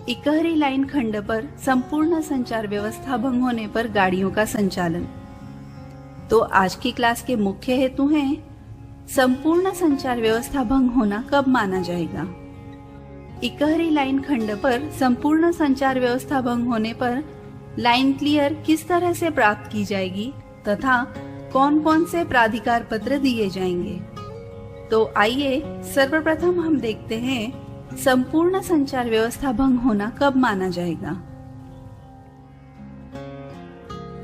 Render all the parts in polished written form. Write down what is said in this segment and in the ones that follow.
Ikahari line खंड पर संपूर्ण संचार व्यवस्था भंग होने पर गाड़ियों का संचालन। तो आज की क्लास के मुख्य हेतु हैं संपूर्ण संचार व्यवस्था भंग होना कब माना जाएगा, इकहरी लाइन खंड पर संपूर्ण संचार व्यवस्था भंग होने पर लाइन क्लियर किस तरह से प्राप्त की जाएगी तथा कौन कौन से प्राधिकार पत्र दिए जाएंगे। तो आइए सर्वप्रथम हम देखते हैं संपूर्ण संचार व्यवस्था भंग होना कब माना जाएगा।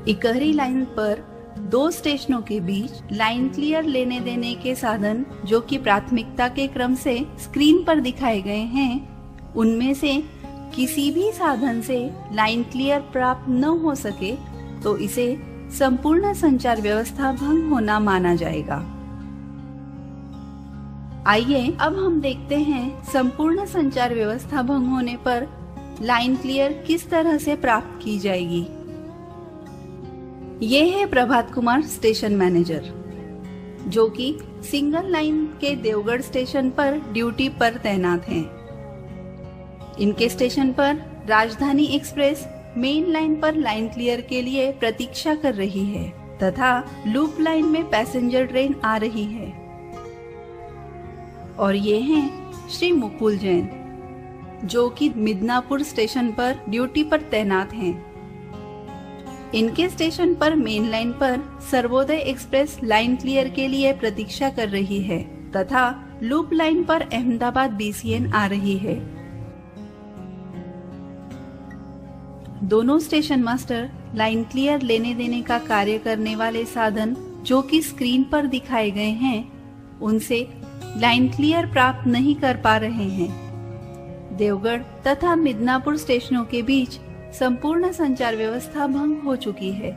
इकहरी लाइन पर दो स्टेशनों के बीच लाइन क्लियर लेने देने के साधन जो कि प्राथमिकता के क्रम से स्क्रीन पर दिखाए गए हैं, उनमें से किसी भी साधन से लाइन क्लियर प्राप्त न हो सके तो इसे संपूर्ण संचार व्यवस्था भंग होना माना जाएगा। आइए अब हम देखते हैं संपूर्ण संचार व्यवस्था भंग होने पर लाइन क्लियर किस तरह से प्राप्त की जाएगी। ये है प्रभात कुमार स्टेशन मैनेजर, जो कि सिंगल लाइन के देवगढ़ स्टेशन पर ड्यूटी पर तैनात हैं। इनके स्टेशन पर राजधानी एक्सप्रेस मेन लाइन पर लाइन क्लियर के लिए प्रतीक्षा कर रही है तथा लूप लाइन में पैसेंजर ट्रेन आ रही है। और ये हैं श्री मुकुल जैन, जो कि मिदनापुर स्टेशन पर ड्यूटी पर तैनात हैं। इनके स्टेशन पर मेन लाइन पर सर्वोदय एक्सप्रेस लाइन क्लियर के लिए प्रतीक्षा कर रही है तथा लूप लाइन पर अहमदाबाद बीसीएन आ रही है। दोनों स्टेशन मास्टर लाइन क्लियर लेने देने का कार्य करने वाले साधन जो कि स्क्रीन पर दिखाए गए हैं, उनसे लाइन क्लियर प्राप्त नहीं कर पा रहे हैं। देवगढ़ तथा मिदनापुर स्टेशनों के बीच संपूर्ण संचार व्यवस्था भंग हो चुकी है।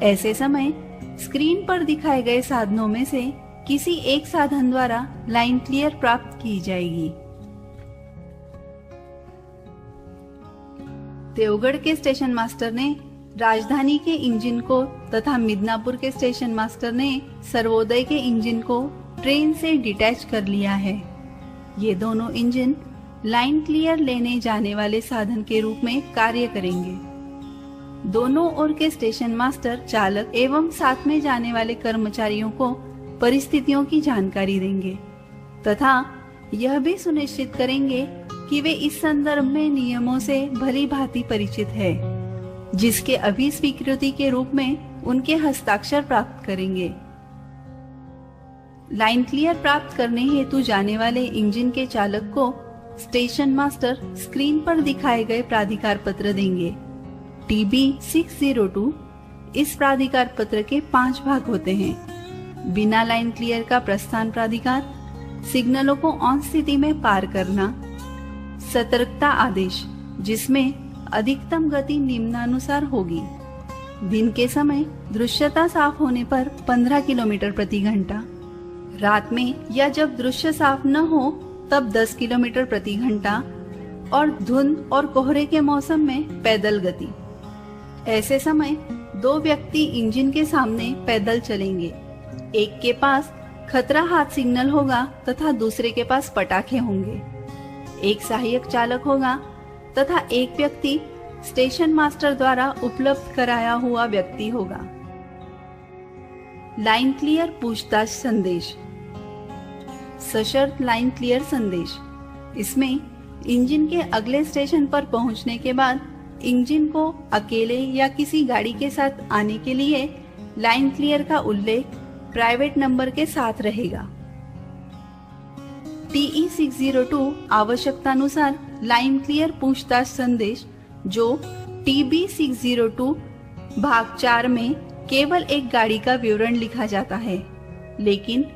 ऐसे समय स्क्रीन पर दिखाए गए साधनों में से किसी एक साधन द्वारा लाइन क्लियर प्राप्त की जाएगी। देवगढ़ के स्टेशन मास्टर ने राजधानी के इंजन को तथा मिदनापुर के स्टेशन मास्टर ने सर्वोदय के इंजन को ट्रेन से डिटैच कर लिया है। ये दोनों इंजन लाइन क्लियर लेने जाने वाले साधन के रूप में कार्य करेंगे। दोनों ओर के स्टेशन मास्टर चालक एवं साथ में जाने वाले कर्मचारियों को परिस्थितियों की जानकारी देंगे तथा यह भी सुनिश्चित करेंगे कि वे इस संदर्भ में नियमों से भली भांति परिचित है, जिसके अभी स्वीकृति के रूप में उनके हस्ताक्षर प्राप्त करेंगे। लाइन क्लियर प्राप्त करने हेतु जाने वाले इंजन के चालक को स्टेशन मास्टर स्क्रीन पर दिखाए गए प्राधिकार पत्र देंगे। TB 602 इस प्राधिकार पत्र के 5 भाग होते हैं। बिना लाइन क्लियर का प्रस्थान प्राधिकार, सिग्नलों को ऑन स्थिति में पार करना, सतर्कता आदेश जिसमें अधिकतम गति निम्नानुसार होगी, दिन के समय दृश्यता साफ होने पर 15 किलोमीटर प्रति घंटा, रात में या जब दृश्य साफ न हो तब 10 किलोमीटर प्रति घंटा और धुंध और कोहरे के मौसम में पैदल गति। ऐसे समय दो व्यक्ति इंजन के सामने पैदल चलेंगे। एक के पास खतरा हाथ सिग्नल होगा तथा दूसरे के पास पटाखे होंगे। एक सहायक चालक होगा तथा एक व्यक्ति स्टेशन मास्टर द्वारा उपलब्ध कराया हुआ व्यक्ति होगा। लाइन क्लियर पूछताछ संदेश, सशर्त लाइन क्लियर संदेश। इसमें इंजन के अगले स्टेशन पर पहुंचने के बाद इंजन को अकेले या किसी गाड़ी के साथ आने के लिए लाइन क्लियर का उल्लेख प्राइवेट नंबर के साथ रहेगा। TE 602 आवश्यकतानुसार लाइन क्लियर पूछताछ संदेश, जो TB 602 भाग 4 में केवल एक गाड़ी का विवरण लिखा जाता है, लेकिन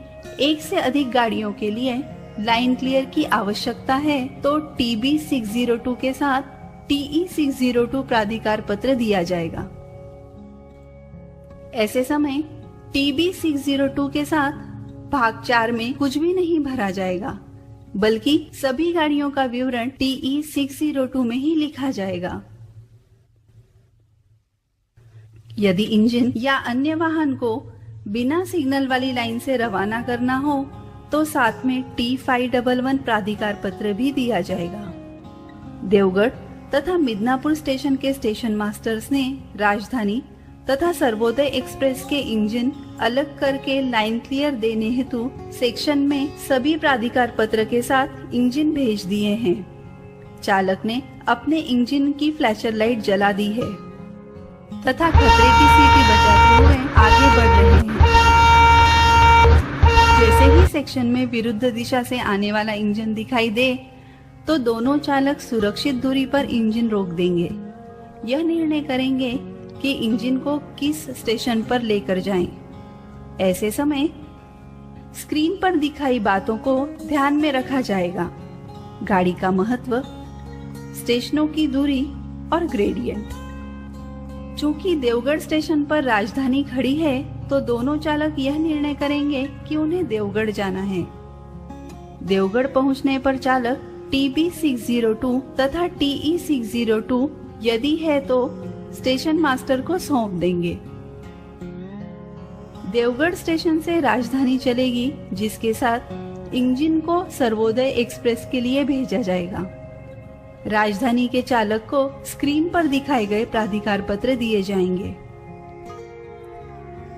एक से अधिक गाड़ियों के लिए लाइन क्लियर की आवश्यकता है तो TB 602 के साथ TE 602 प्राधिकार पत्र दिया जाएगा। ऐसे समय TB 602 के साथ भाग 4 में कुछ भी नहीं भरा जाएगा, बल्कि सभी गाड़ियों का विवरण TE 602 में ही लिखा जाएगा। यदि इंजन या अन्य वाहन को बिना सिग्नल वाली लाइन से रवाना करना हो तो साथ में T511 प्राधिकार पत्र भी दिया जाएगा। देवगढ़ तथा मिदनापुर स्टेशन के स्टेशन मास्टर्स ने राजधानी तथा सर्वोदय एक्सप्रेस के इंजन अलग करके लाइन क्लियर देने हेतु सेक्शन में सभी प्राधिकार पत्र के साथ इंजन भेज दिए हैं। चालक ने अपने इंजन की फ्लैशर लाइट जला दी है तथा खतरे की सीटी बचाते हुए आगे बढ़ रहे हैं। जैसे ही सेक्शन में विरुद्ध दिशा से आने वाला इंजन दिखाई दे तो दोनों चालक सुरक्षित दूरी पर इंजन रोक देंगे। यह निर्णय करेंगे कि इंजन को किस स्टेशन पर लेकर जाएं। ऐसे समय स्क्रीन पर दिखाई बातों को ध्यान में रखा जाएगा। गाड़ी का महत्व, स्टेशनों की दूरी और ग्रेडियंट। चूंकि देवगढ़ स्टेशन पर राजधानी खड़ी है तो दोनों चालक यह निर्णय करेंगे कि उन्हें देवगढ़ जाना है। देवगढ़ पहुंचने पर चालक TB602 तथा TE602 यदि है तो स्टेशन मास्टर को सौंप देंगे। देवगढ़ स्टेशन से राजधानी चलेगी, जिसके साथ इंजन को सर्वोदय एक्सप्रेस के लिए भेजा जाएगा। राजधानी के चालक को स्क्रीन पर दिखाए गए प्राधिकार पत्र दिए जाएंगे।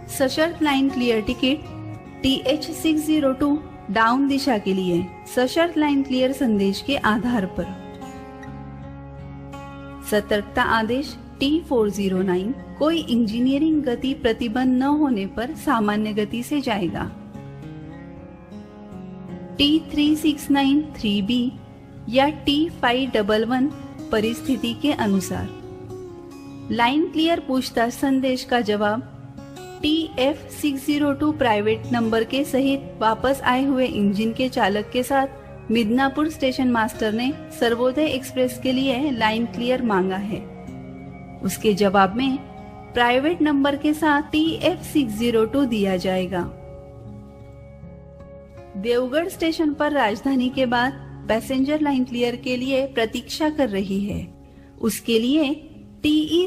सशर्त line clear ticket TH602 down दिशा के लिए सशर्त लाइन क्लियर संदेश के आधार पर। सतर्कता आदेश T409 कोई इंजीनियरिंग गति प्रतिबंध न होने पर सामान्य गति से जाएगा। T369 3B या T511 परिस्थिति के अनुसार। लाइन क्लियर पूछताछ संदेश का जवाब TF602 प्राइवेट नंबर के सहित वापस आए हुए इंजन के चालक के साथ मिदनापुर स्टेशन मास्टर ने सर्वोदय एक्सप्रेस के लिए लाइन क्लियर मांगा है। उसके जवाब में प्राइवेट नंबर के साथ TF602 दिया जाएगा। देवगढ़ स्टेशन पर राजधानी के बाद पैसेंजर लाइन क्लियर के लिए प्रतीक्षा कर रही है। उसके लिए TE